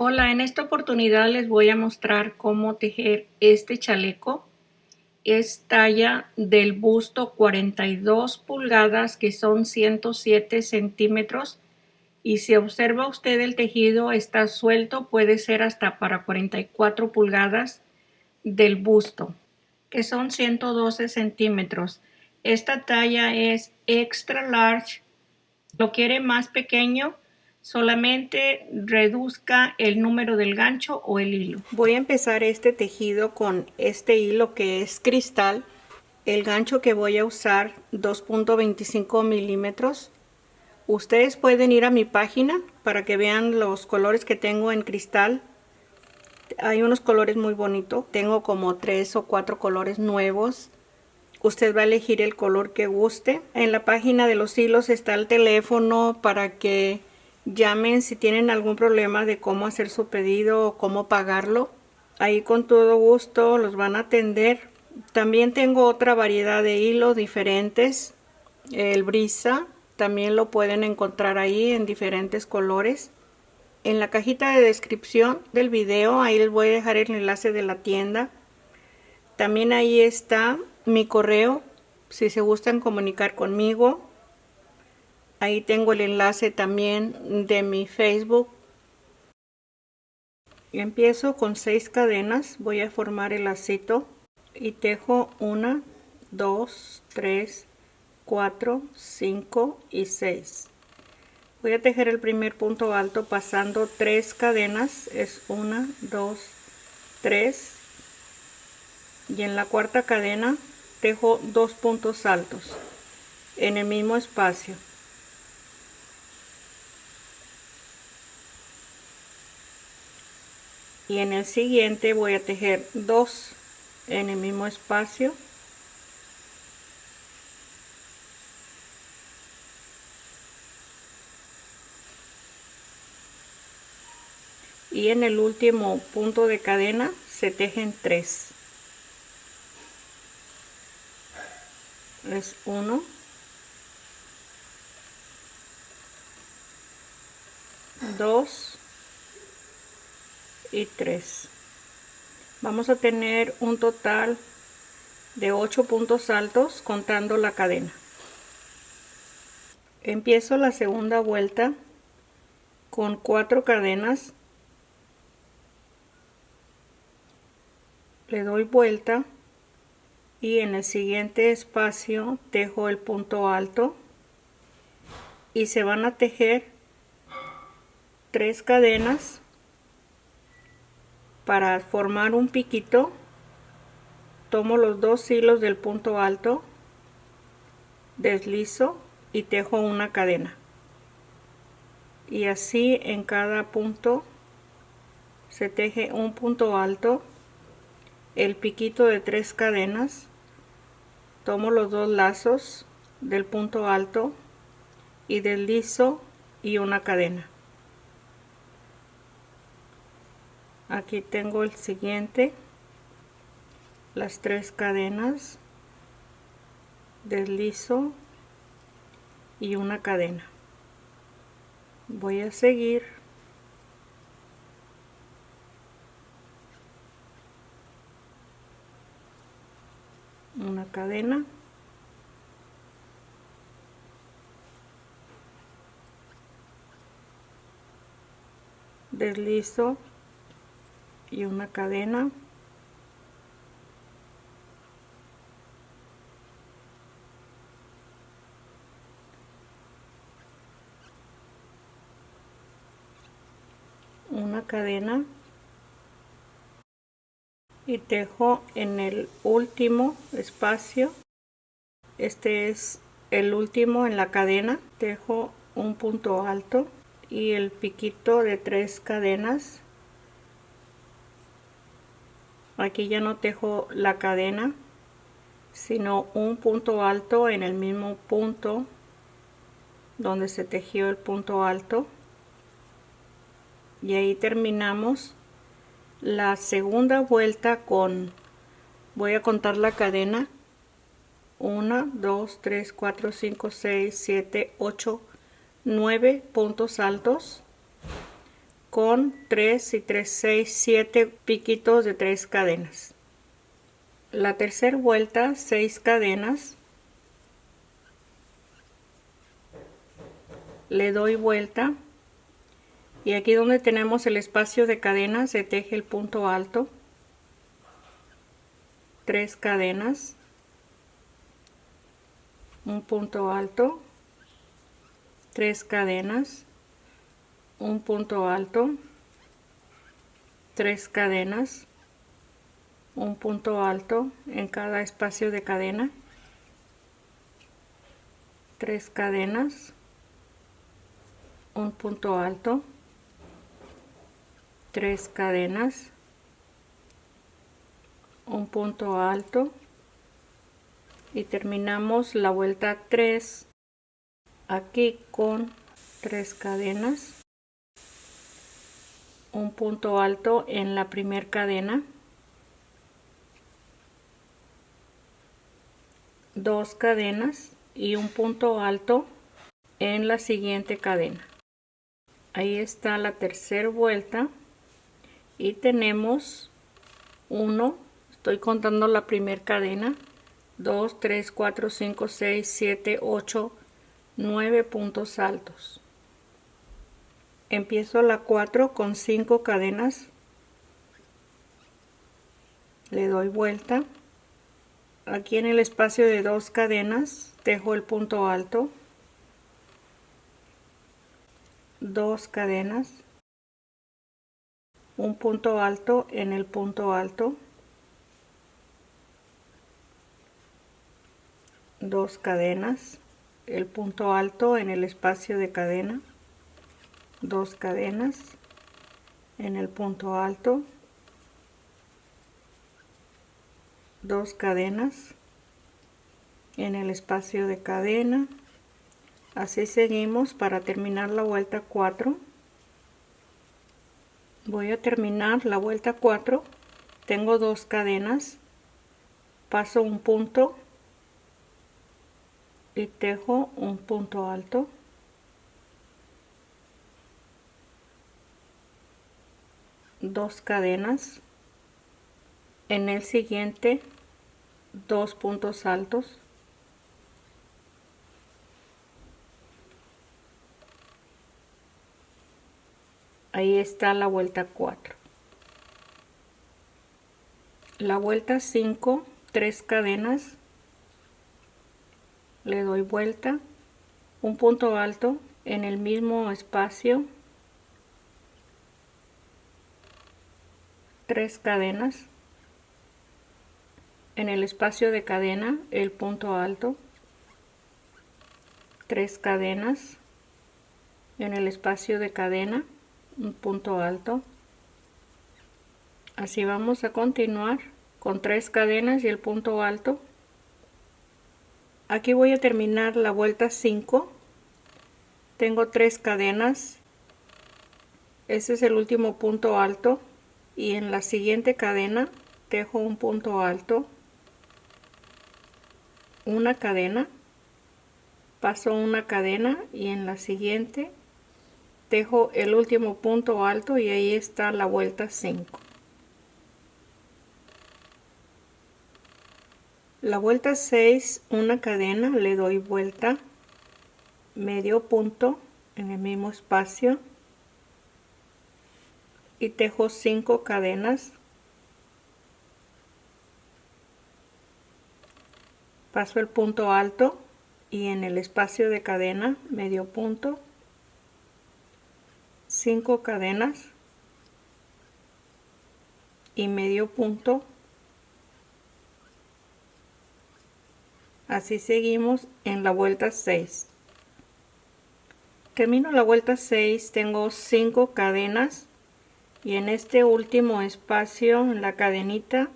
Hola, en esta oportunidad les voy a mostrar cómo tejer este chaleco. Es talla del busto 42 pulgadas, que son 107 centímetros. Y si observa usted el tejido está suelto, puede ser hasta para 44 pulgadas del busto, que son 112 centímetros. Esta talla es extra large. Lo quiere más pequeño, solamente reduzca el número del gancho o el hilo. Voy a empezar este tejido con este hilo que es cristal. El gancho que voy a usar 2.25 milímetros. Ustedes pueden ir a mi página para que vean los colores que tengo en cristal. Hay unos colores muy bonitos. Tengo como 3 o 4 colores nuevos. Usted va a elegir el color que guste. En la página de los hilos está el teléfono para que llamen si tienen algún problema de cómo hacer su pedido o cómo pagarlo. Ahí con todo gusto los van a atender. También tengo otra variedad de hilos diferentes. El brisa también lo pueden encontrar ahí en diferentes colores. En la cajita de descripción del video ahí les voy a dejar el enlace de la tienda. También ahí está mi correo, si se gustan comunicar conmigo. Ahí tengo el enlace también de mi Facebook. Empiezo con 6 cadenas, voy a formar el lacito y tejo 1, 2, 3, 4, 5 y 6. Voy a tejer el primer punto alto pasando 3 cadenas, es 1, 2, 3. Y en la cuarta cadena tejo 2 puntos altos en el mismo espacio. Y en el siguiente voy a tejer 2 en el mismo espacio. Y en el último punto de cadena se tejen 3. Es 1, 2 y 3. Vamos a tener un total de 8 puntos altos contando la cadena. Empiezo la segunda vuelta con 4 cadenas. Le doy vuelta y en el siguiente espacio tejo el punto alto y se van a tejer 3 cadenas para formar un piquito. Tomo los 2 hilos del punto alto, deslizo y tejo una cadena, y así en cada punto se teje un punto alto, el piquito de 3 cadenas. Tomo los 2 lazos del punto alto y deslizo y una cadena. Aquí tengo el siguiente, las 3 cadenas, deslizo y una cadena. Voy a seguir una cadena, deslizo y una cadena, una cadena y tejo en el último espacio. Este es el último en la cadena. Tejo un punto alto y el piquito de 3 cadenas. Aquí ya no tejo la cadena, sino un punto alto en el mismo punto donde se tejió el punto alto, y ahí terminamos la segunda vuelta con, voy a contar la cadena, 1, 2, 3, 4, 5, 6, 7, 8, 9 puntos altos. con 3 y 3, 6, 7 piquitos de 3 cadenas. La tercera vuelta, 6 cadenas, le doy vuelta y aquí donde tenemos el espacio de cadenas se teje el punto alto, 3 cadenas, un punto alto, 3 cadenas, un punto alto, 3 cadenas, un punto alto en cada espacio de cadena, 3 cadenas, un punto alto, 3 cadenas, un punto alto y terminamos la vuelta 3 aquí con 3 cadenas, un punto alto en la primera cadena, 2 cadenas y un punto alto en la siguiente cadena. Ahí está la tercera vuelta y tenemos 1, estoy contando la primera cadena, 2, 3, 4, 5, 6, 7, 8, 9 puntos altos. Empiezo la 4 con 5 cadenas, le doy vuelta. Aquí en el espacio de 2 cadenas tejo el punto alto, 2 cadenas, un punto alto en el punto alto, 2 cadenas, el punto alto en el espacio de cadena, 2 cadenas en el punto alto, 2 cadenas en el espacio de cadena. Así seguimos para terminar la vuelta 4. Voy a terminar la vuelta 4, tengo 2 cadenas, paso un punto y tejo un punto alto, 2 cadenas, en el siguiente 2 puntos altos, ahí está la vuelta 4. La vuelta 5, 3 cadenas, le doy vuelta, un punto alto en el mismo espacio, 3 cadenas, en el espacio de cadena el punto alto, 3 cadenas, en el espacio de cadena un punto alto. Así vamos a continuar con 3 cadenas y el punto alto. Aquí voy a terminar la vuelta 5, tengo 3 cadenas, ese es el último punto alto y en la siguiente cadena tejo un punto alto, una cadena, paso una cadena y en la siguiente tejo el último punto alto y ahí está la vuelta 5. La vuelta 6, una cadena, le doy vuelta, medio punto en el mismo espacio y tejo 5 cadenas, paso el punto alto y en el espacio de cadena medio punto, 5 cadenas y medio punto. Así seguimos en la vuelta 6. Termino la vuelta 6, tengo 5 cadenas y en este último espacio, en la cadenita,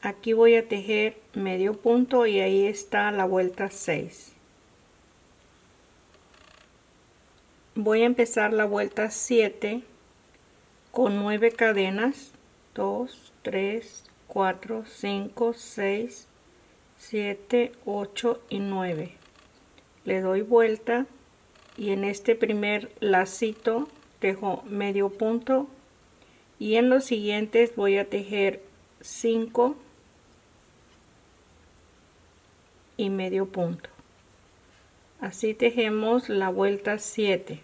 aquí voy a tejer medio punto y ahí está la vuelta 6. Voy a empezar la vuelta 7 con 9 cadenas, 2, 3, 4, 5, 6, 7, 8 y 9. Le doy vuelta y en este primer lacito tejo medio punto y en los siguientes voy a tejer 5 y medio punto. Así tejemos la vuelta 7.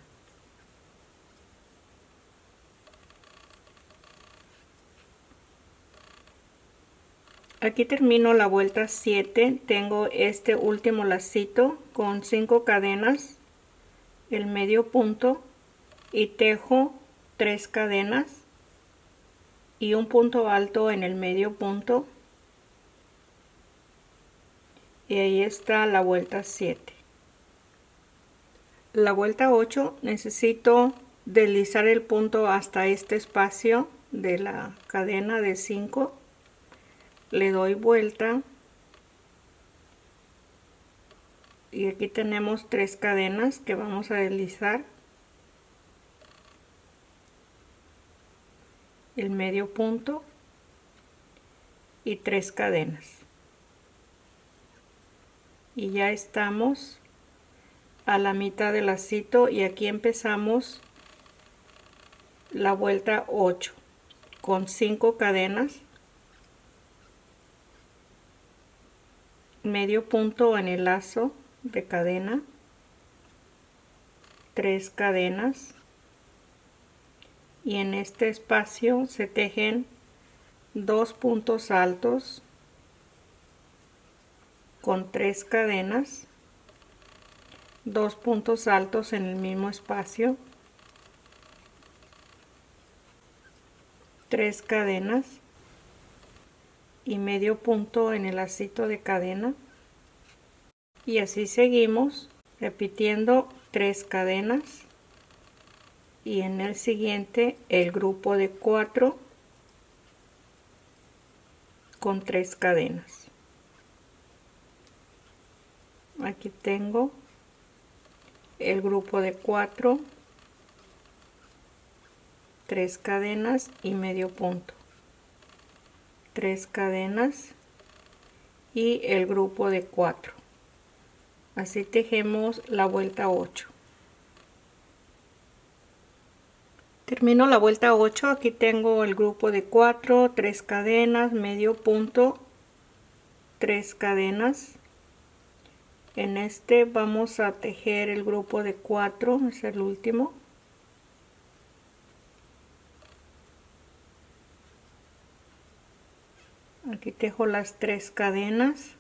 Aquí termino la vuelta 7. Tengo este último lacito con 5 cadenas, el medio punto, y tejo 3 cadenas y un punto alto en el medio punto, y ahí está la vuelta 7. La vuelta 8 necesito deslizar el punto hasta este espacio de la cadena de 5, le doy vuelta y aquí tenemos 3 cadenas que vamos a deslizar, el medio punto y 3 cadenas, y ya estamos a la mitad del lacito y aquí empezamos la vuelta 8 con 5 cadenas, medio punto en el lazo de cadena, 3 cadenas, y en este espacio se tejen 2 puntos altos con 3 cadenas, 2 puntos altos en el mismo espacio, 3 cadenas y medio punto en el lacito de cadena, y así seguimos repitiendo 3 cadenas y en el siguiente el grupo de 4 con 3 cadenas. Aquí tengo el grupo de 4, 3 cadenas y medio punto, 3 cadenas y el grupo de 4. Así tejemos la vuelta 8. Termino la vuelta 8. Aquí tengo el grupo de 4, 3 cadenas, medio punto, 3 cadenas. En este vamos a tejer el grupo de 4, es el último. Aquí tejo las 3 cadenas.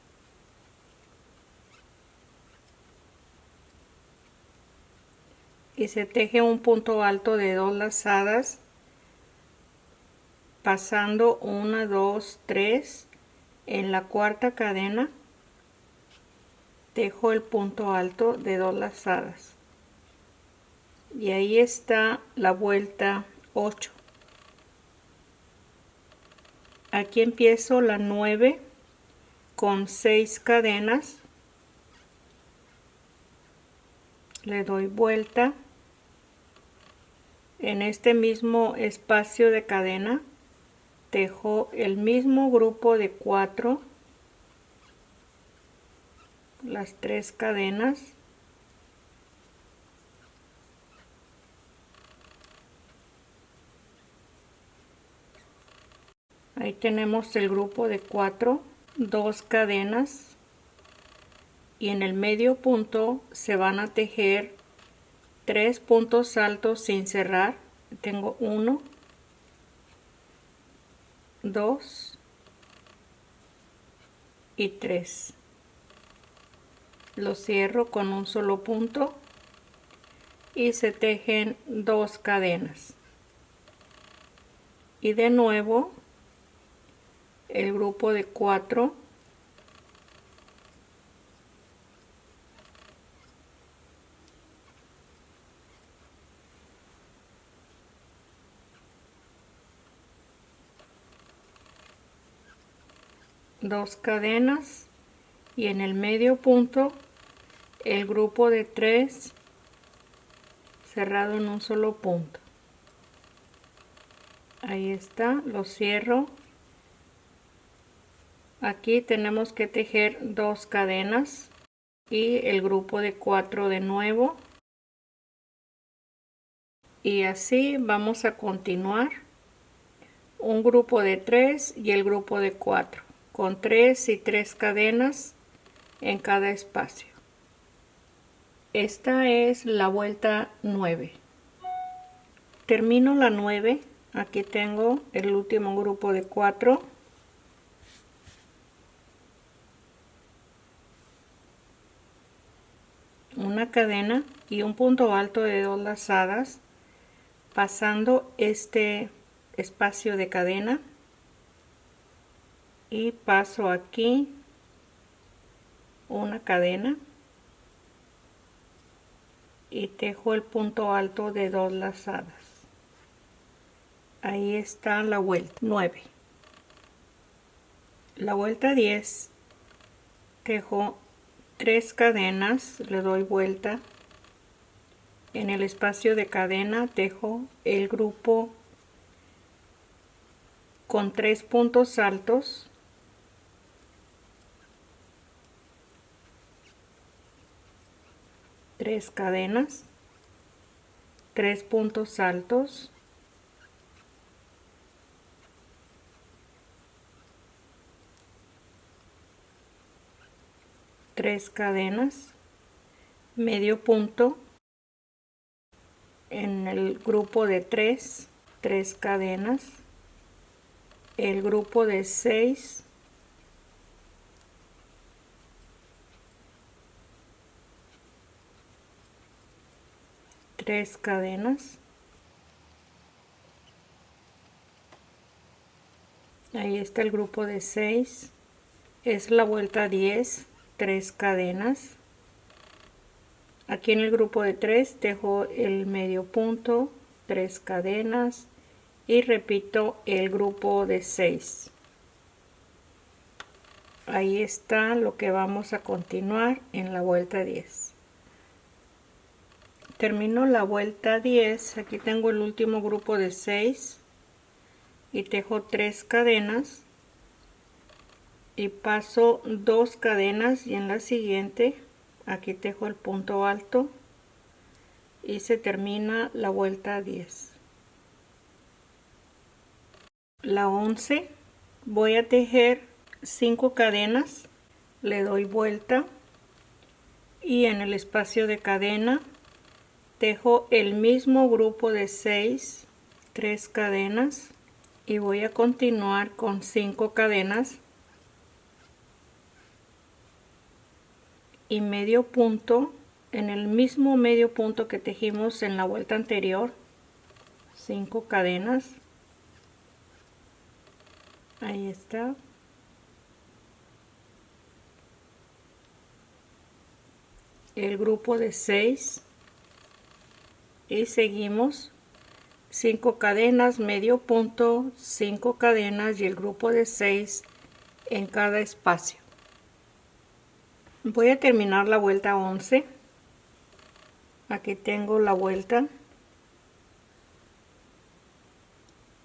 Y se teje un punto alto de 2 lazadas, pasando 1, 2, 3. En la cuarta cadena tejo el punto alto de 2 lazadas. Y ahí está la vuelta 8. Aquí empiezo la 9 con 6 cadenas, le doy vuelta, en este mismo espacio de cadena tejo el mismo grupo de 4, las 3 cadenas, ahí tenemos el grupo de 4, 2 cadenas, y en el medio punto se van a tejer 3 puntos altos sin cerrar. Tengo 1, 2 y 3. Lo cierro con un solo punto y se tejen 2 cadenas. Y de nuevo el grupo de 4, dos cadenas, y en el medio punto el grupo de 3 cerrado en un solo punto. Ahí está, lo cierro. Aquí tenemos que tejer 2 cadenas y el grupo de 4 de nuevo, Y así vamos a continuar un grupo de 3 y el grupo de 4 con 3 y 3 cadenas en cada espacio. Esta es la vuelta 9. Termino la 9. Aquí tengo el último grupo de 4. Una cadena y un punto alto de 2 lazadas, pasando este espacio de cadena, y paso aquí una cadena y tejo el punto alto de 2 lazadas. Ahí está la vuelta 9. La vuelta 10, tejo 3 cadenas, le doy vuelta. En el espacio de cadena tejo el grupo con 3 puntos altos, tres cadenas, 3 puntos altos, tres cadenas, medio punto en el grupo de 3, 3 cadenas, el grupo de 6, tres cadenas, ahí está el grupo de 6, es la vuelta 10, 3 cadenas. Aquí en el grupo de 3 tejo el medio punto, 3 cadenas y repito el grupo de 6. Ahí está lo que vamos a continuar en la vuelta 10. Termino la vuelta 10, aquí tengo el último grupo de 6 y tejo 3 cadenas y paso 2 cadenas, y en la siguiente aquí tejo el punto alto y se termina la vuelta 10. La 11, voy a tejer 5 cadenas, le doy vuelta y en el espacio de cadena tejo el mismo grupo de 6, 3 cadenas, y voy a continuar con 5 cadenas y medio punto en el mismo medio punto que tejimos en la vuelta anterior, 5 cadenas, ahí está, el grupo de 6 y seguimos 5 cadenas, medio punto, 5 cadenas y el grupo de 6 en cada espacio. Voy a terminar la vuelta 11. Aquí tengo la vuelta.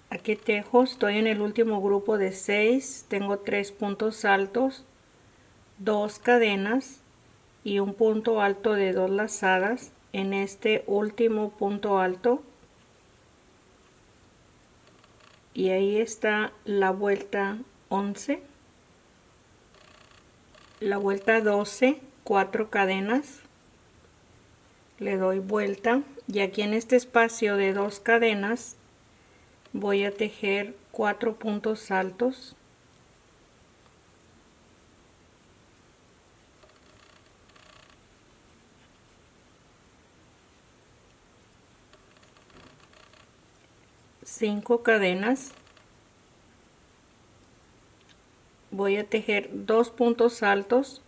Aquí tejo, estoy en el último grupo de 6, tengo 3 puntos altos, 2 cadenas y un punto alto de 2 lazadas en este último punto alto. Y ahí está la vuelta 11. La vuelta 12, 4 cadenas, le doy vuelta y aquí en este espacio de 2 cadenas voy a tejer 4 puntos altos, cinco cadenas, voy a tejer 2 puntos altos,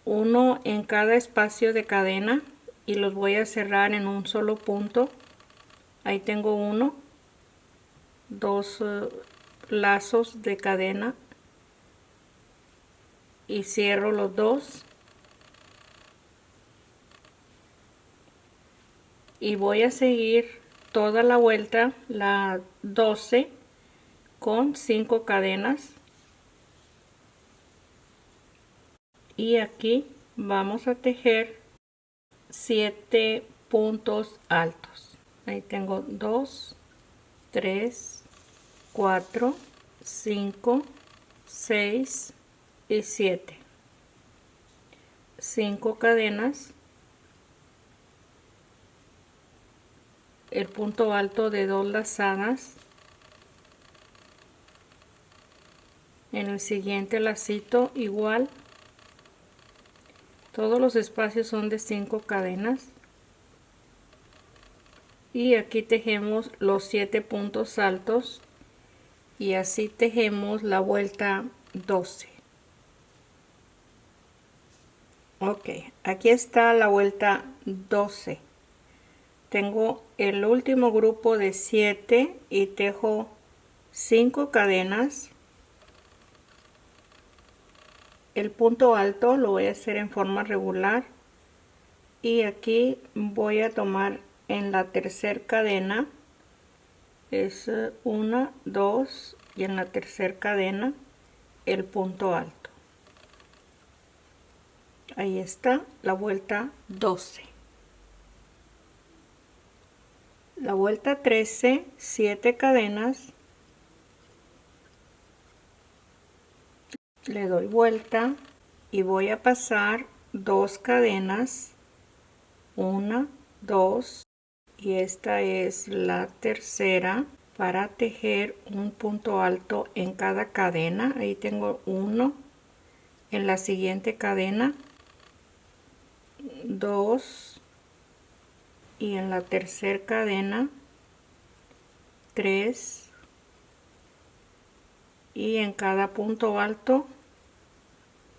uno en cada espacio de cadena y los voy a cerrar en un solo punto. Ahí tengo uno, dos lazos de cadena y cierro los dos y voy a seguir toda la vuelta, la 12, con 5 cadenas. Y aquí vamos a tejer 7 puntos altos. Ahí tengo 2, 3, 4, 5, 6 y 7. 5 cadenas, el punto alto de 2 lazadas, en el siguiente lacito igual, todos los espacios son de 5 cadenas y aquí tejemos los 7 puntos altos y así tejemos la vuelta 12. Ok, aquí está la vuelta 12. Tengo el último grupo de 7 y tejo 5 cadenas. El punto alto lo voy a hacer en forma regular y aquí voy a tomar en la tercera cadena, es 1, 2 y en la tercera cadena el punto alto. Ahí está la vuelta 12. La vuelta 13, 7 cadenas, le doy vuelta y voy a pasar 2 cadenas, 1, 2 y esta es la tercera para tejer un punto alto en cada cadena. Ahí tengo 1 en la siguiente cadena, 2 y en la tercera cadena 3 y en cada punto alto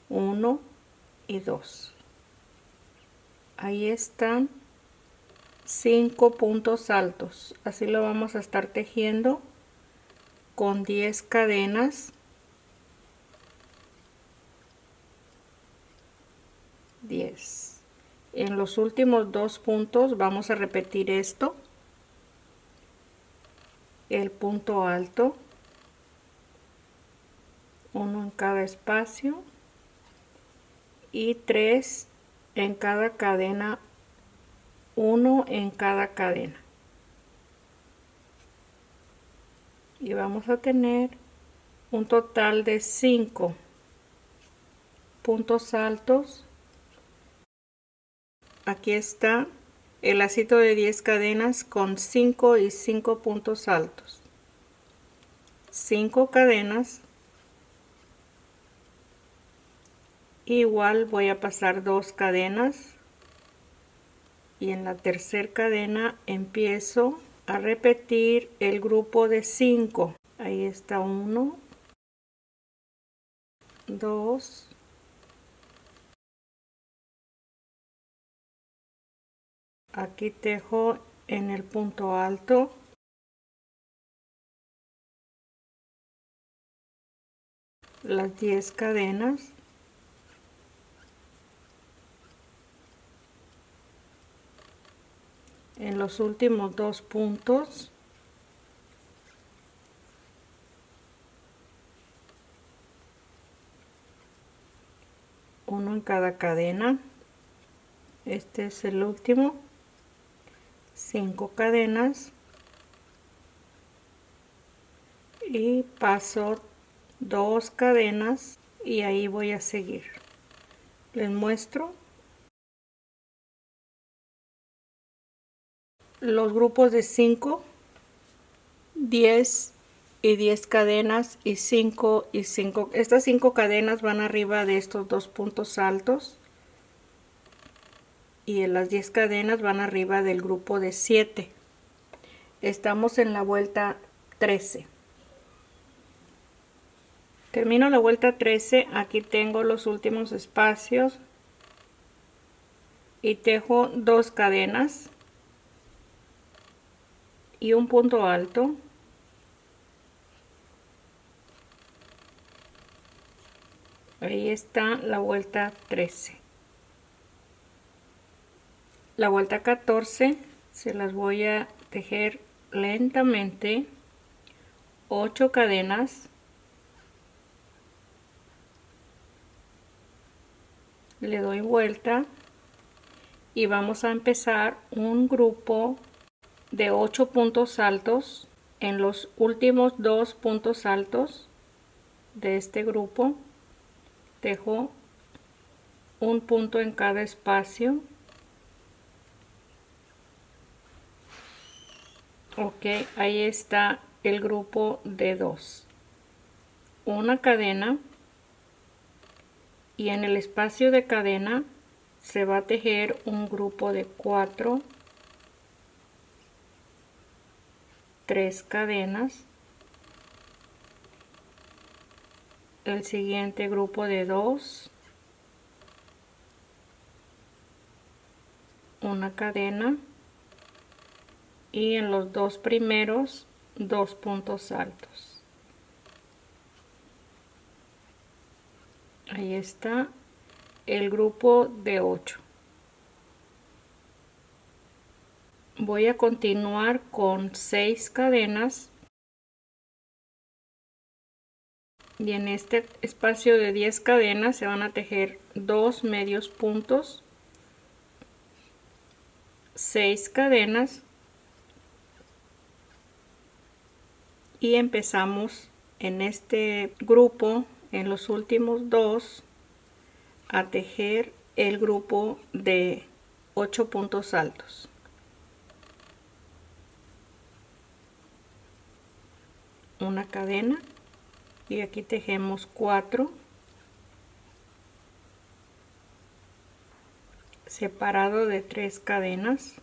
1 y 2. Ahí están 5 puntos altos. Así lo vamos a estar tejiendo con 10 cadenas, 10. En los últimos 2 puntos vamos a repetir esto, el punto alto, 1 en cada espacio y 3 en cada cadena, 1 en cada cadena, y vamos a tener un total de 5 puntos altos. Aquí está el lacito de 10 cadenas con 5 y 5 puntos altos, 5 cadenas, igual voy a pasar 2 cadenas y en la tercera cadena empiezo a repetir el grupo de 5. Ahí está 1, 2, aquí tejo en el punto alto, las 10 cadenas, en los últimos 2 puntos uno en cada cadena, este es el último, 5 cadenas y paso 2 cadenas y ahí voy a seguir. Les muestro los grupos de 5, 10 y 10 cadenas y 5 y 5. Estas 5 cadenas van arriba de estos 2 puntos altos y en las 10 cadenas van arriba del grupo de 7. Estamos en la vuelta 13. Termino la vuelta 13, aquí tengo los últimos espacios y tejo 2 cadenas y un punto alto. Ahí está la vuelta 13. La vuelta 14 se las voy a tejer lentamente, 8 cadenas, le doy vuelta y vamos a empezar un grupo de 8 puntos altos. En los últimos 2 puntos altos de este grupo dejo un punto en cada espacio. Ok, ahí está el grupo de 2. Una cadena, y en el espacio de cadena se va a tejer un grupo de 4, 3 cadenas, el siguiente grupo de 2, una cadena, y en los 2 primeros 2 puntos altos. Ahí está el grupo de 8. Voy a continuar con 6 cadenas, y en este espacio de 10 cadenas se van a tejer 2 medios puntos, 6 cadenas, y empezamos en este grupo, en los últimos 2, a tejer el grupo de 8 puntos altos. Una cadena, y aquí tejemos 4, separado de 3 cadenas,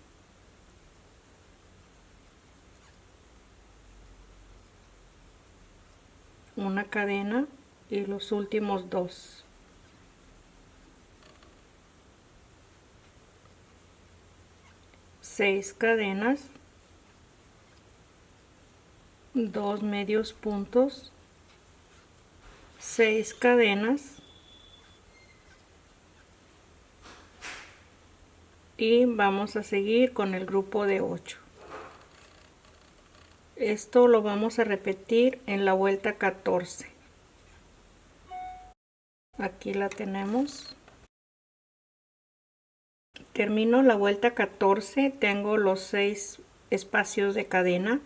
una cadena, y los últimos 2. Seis cadenas, 2 medios puntos, 6 cadenas, y vamos a seguir con el grupo de 8. Esto lo vamos a repetir en la vuelta 14. Aquí la tenemos. Termino la vuelta 14, tengo los 6 espacios de cadena.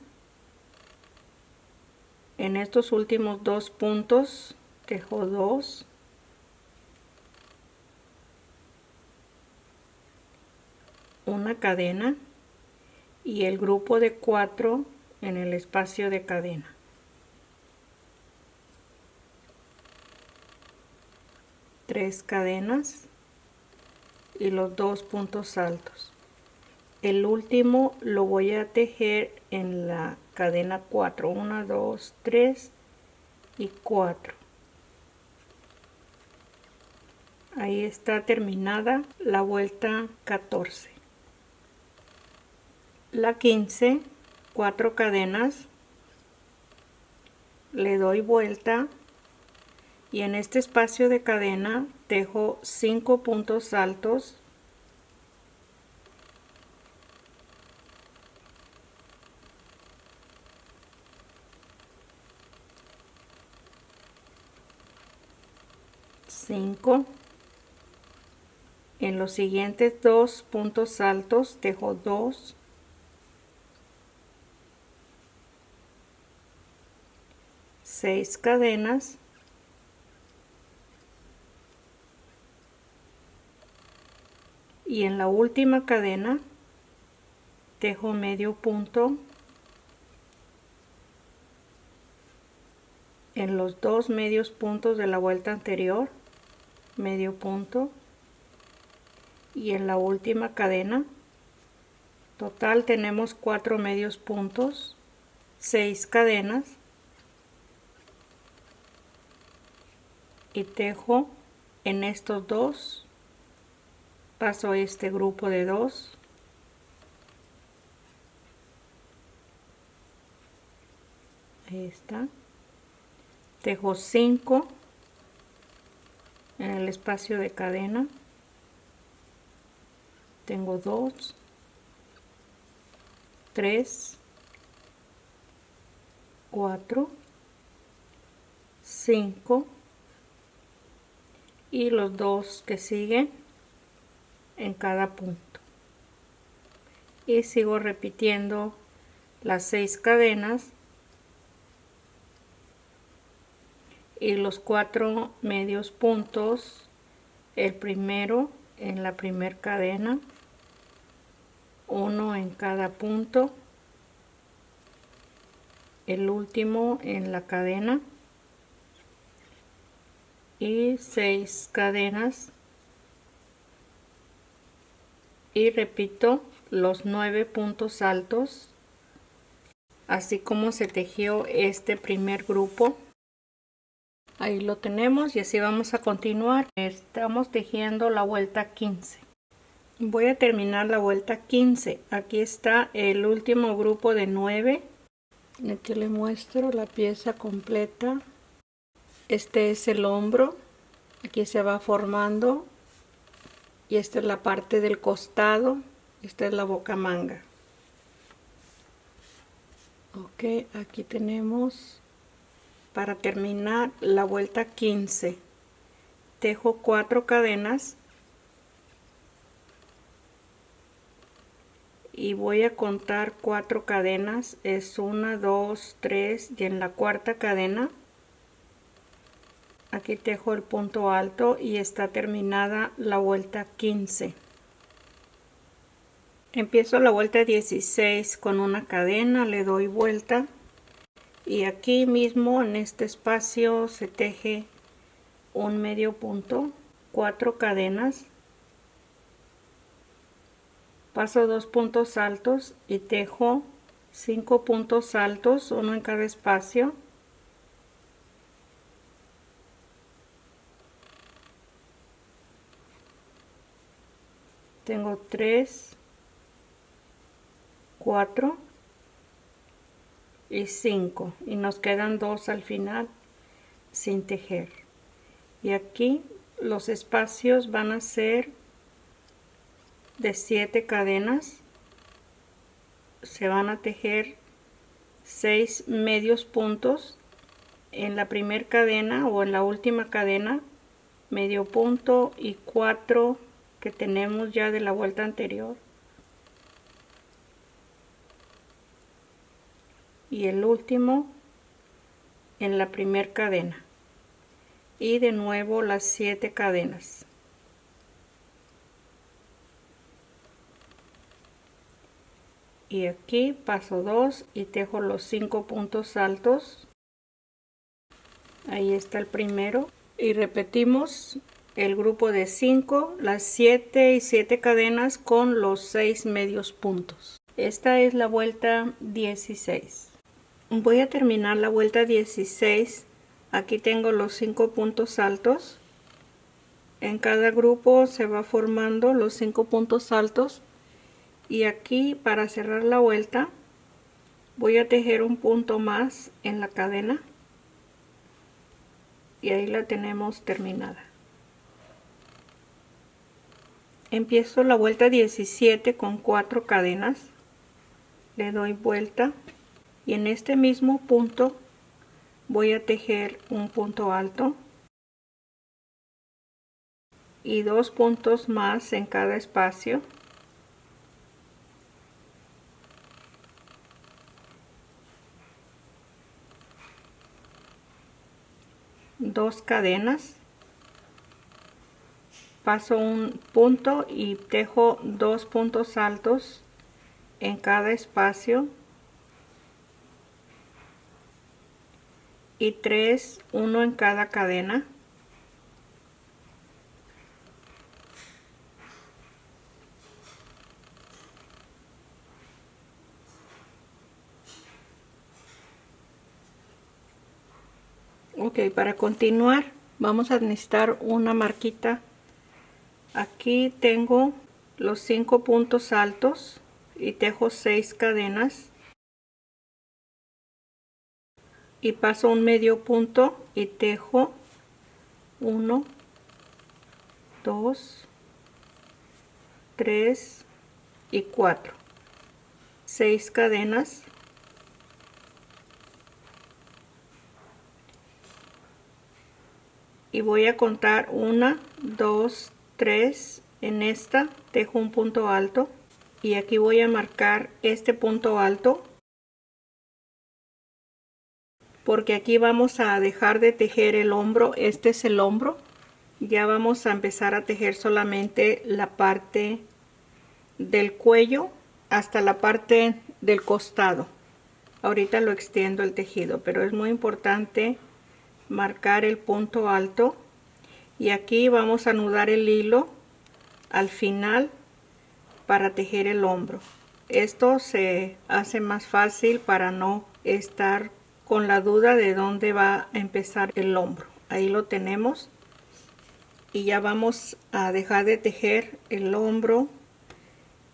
En estos últimos 2 puntos tejo 2, una cadena, y el grupo de 4 en el espacio de cadena. Tres cadenas y los 2 puntos altos. El último lo voy a tejer en la cadena 4, 1, 2, 3 y 4. Ahí está terminada la vuelta 14. La 15, 4 cadenas, le doy vuelta, y en este espacio de cadena tejo 5 puntos altos, en los siguientes 2 puntos altos tejo 2, 6 cadenas, y en la última cadena tejo medio punto en los 2 medios puntos de la vuelta anterior, medio punto, y en la última cadena total tenemos 4 medios puntos, 6 cadenas, y tejo en estos 2, paso este grupo de 2, ahí está, tejo 5 en el espacio de cadena, tengo 2, 3, 4, 5, y los 2 que siguen en cada punto. y sigo repitiendo las 6 cadenas y los 4 medios puntos, el primero en la primera cadena, uno en cada punto, el último en la cadena y 6 cadenas y repito los 9 puntos altos, así como se tejió este primer grupo. Ahí lo tenemos y así vamos a continuar. Estamos tejiendo la vuelta 15. Voy a terminar la vuelta 15. Aquí está el último grupo de 9. Aquí le muestro la pieza completa. Este es el hombro. Aquí se va formando. Y esta es la parte del costado. Esta es la bocamanga. Ok, aquí tenemos para terminar la vuelta 15. Tejo 4 cadenas y voy a contar 4 cadenas. Es 1, 2, 3 y en la cuarta cadena aquí tejo el punto alto y está terminada la vuelta 15. Empiezo la vuelta 16 con una cadena, le doy vuelta y aquí mismo en este espacio se teje un medio punto, 4 cadenas, paso 2 puntos altos y tejo 5 puntos altos, uno en cada espacio. Tengo 3, 4 y 5 y nos quedan 2 al final sin tejer. Y aquí los espacios van a ser de 7 cadenas. Se van a tejer 6 medios puntos en la primera cadena o en la última cadena, medio punto y 4 que tenemos ya de la vuelta anterior. Y el último en la primera cadena. Y de nuevo las 7 cadenas. Y aquí paso 2 y tejo los 5 puntos altos. Ahí está el primero. Y repetimos el grupo de 5, las 7 y 7 cadenas con los 6 medios puntos. Esta es la vuelta 16. Voy a terminar la vuelta 16. Aquí tengo los 5 puntos altos. En cada grupo se va formando los 5 puntos altos. Y aquí para cerrar la vuelta voy a tejer un punto más en la cadena. Y ahí la tenemos terminada. Empiezo la vuelta 17 con 4 cadenas. Le doy vuelta y en este mismo punto voy a tejer un punto alto y 2 puntos más en cada espacio. Dos cadenas, paso un punto y tejo 2 puntos altos en cada espacio y 3, uno en cada cadena. Ok, para continuar vamos a necesitar una marquita. Aquí tengo los 5 puntos altos y tejo 6 cadenas y paso un medio punto y tejo 1, 2, 3 y 4, 6 cadenas. Y voy a contar 1, 2, 3, en esta tejo un punto alto y aquí voy a marcar este punto alto, porque aquí vamos a dejar de tejer el hombro. Este es el hombro. Ya vamos a empezar a tejer solamente la parte del cuello hasta la parte del costado. Ahorita lo extiendo el tejido, pero es muy importante marcar el punto alto, y aquí vamos a anudar el hilo al final para tejer el hombro. Esto se hace más fácil para no estar con la duda de dónde va a empezar el hombro. Ahí lo tenemos, y ya vamos a dejar de tejer el hombro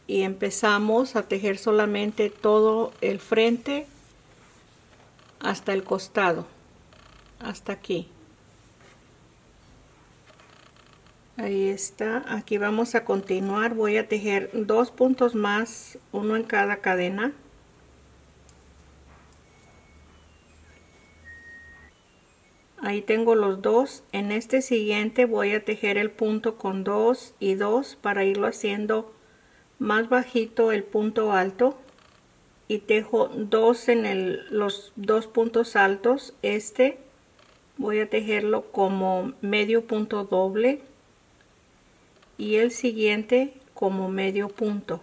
y empezamos a tejer solamente todo el frente hasta el costado, hasta aquí. Ahí está. Aquí vamos a continuar. Voy a tejer 2 puntos más, uno en cada cadena. Ahí tengo los dos. En este siguiente voy a tejer el punto con 2 y 2 para irlo haciendo más bajito el punto alto, y tejo 2 en los 2 puntos altos. Este voy a tejerlo como medio punto doble y el siguiente como medio punto.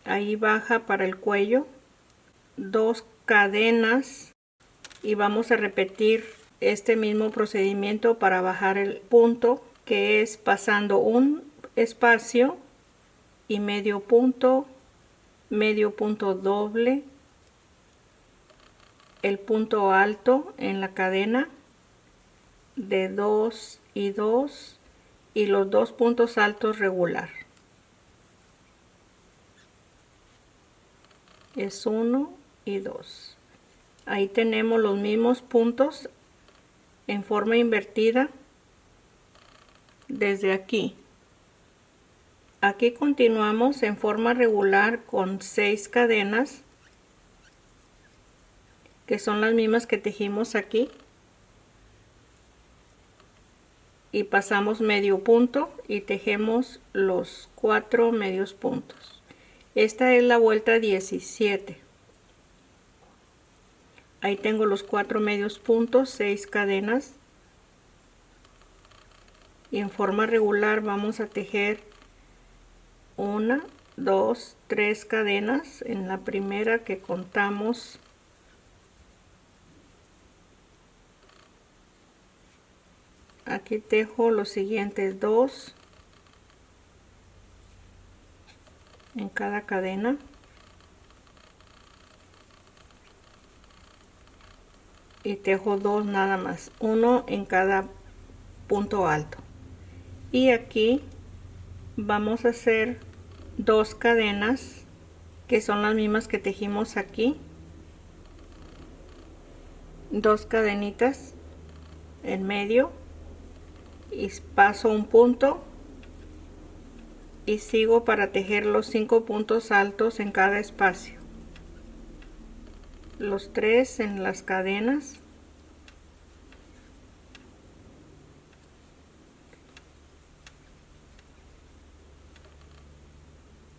Ahí baja para el cuello 2 cadenas, y vamos a repetir este mismo procedimiento para bajar el punto, que es pasando un espacio y medio punto doble, el punto alto en la cadena de 2 y 2 y los 2 puntos altos regular. Es 1 y 2. Ahí tenemos los mismos puntos en forma invertida desde aquí. Aquí continuamos en forma regular con 6 cadenas, que son las mismas que tejimos aquí, y pasamos medio punto y tejemos los 4 medios puntos. Esta es la vuelta 17. Ahí tengo los 4 medios puntos, 6 cadenas, y en forma regular vamos a tejer 1, 2, 3 cadenas en la primera que contamos. Aquí tejo los siguientes 2 en cada cadena, y tejo 2 nada más, 1 en cada punto alto. Y aquí vamos a hacer 2 cadenas que son las mismas que tejimos aquí, 2 cadenitas en medio, y paso un punto y sigo para tejer los 5 puntos altos en cada espacio, los 3 en las cadenas,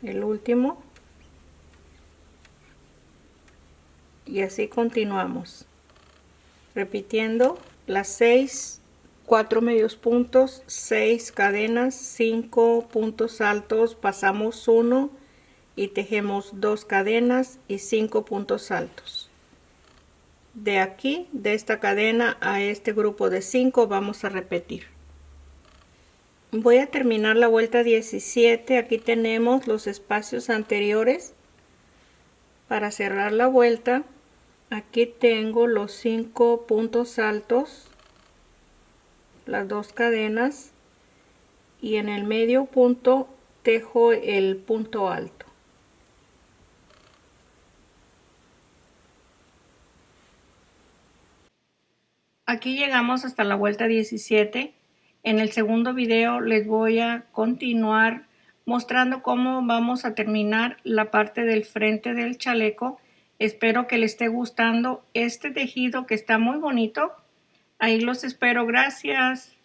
el último, y así continuamos repitiendo las 6, 4 medios puntos, 6 cadenas, 5 puntos altos, pasamos 1 y tejemos 2 cadenas y 5 puntos altos. De aquí, de esta cadena a este grupo de 5, vamos a repetir. Voy a terminar la vuelta 17. Aquí tenemos los espacios anteriores. Para cerrar la vuelta, aquí tengo los 5 puntos altos, las 2 cadenas, y en el medio punto tejo el punto alto. Aquí llegamos hasta la vuelta 17. En el segundo video les voy a continuar mostrando cómo vamos a terminar la parte del frente del chaleco. Espero que les esté gustando este tejido, que está muy bonito. Ahí los espero. Gracias.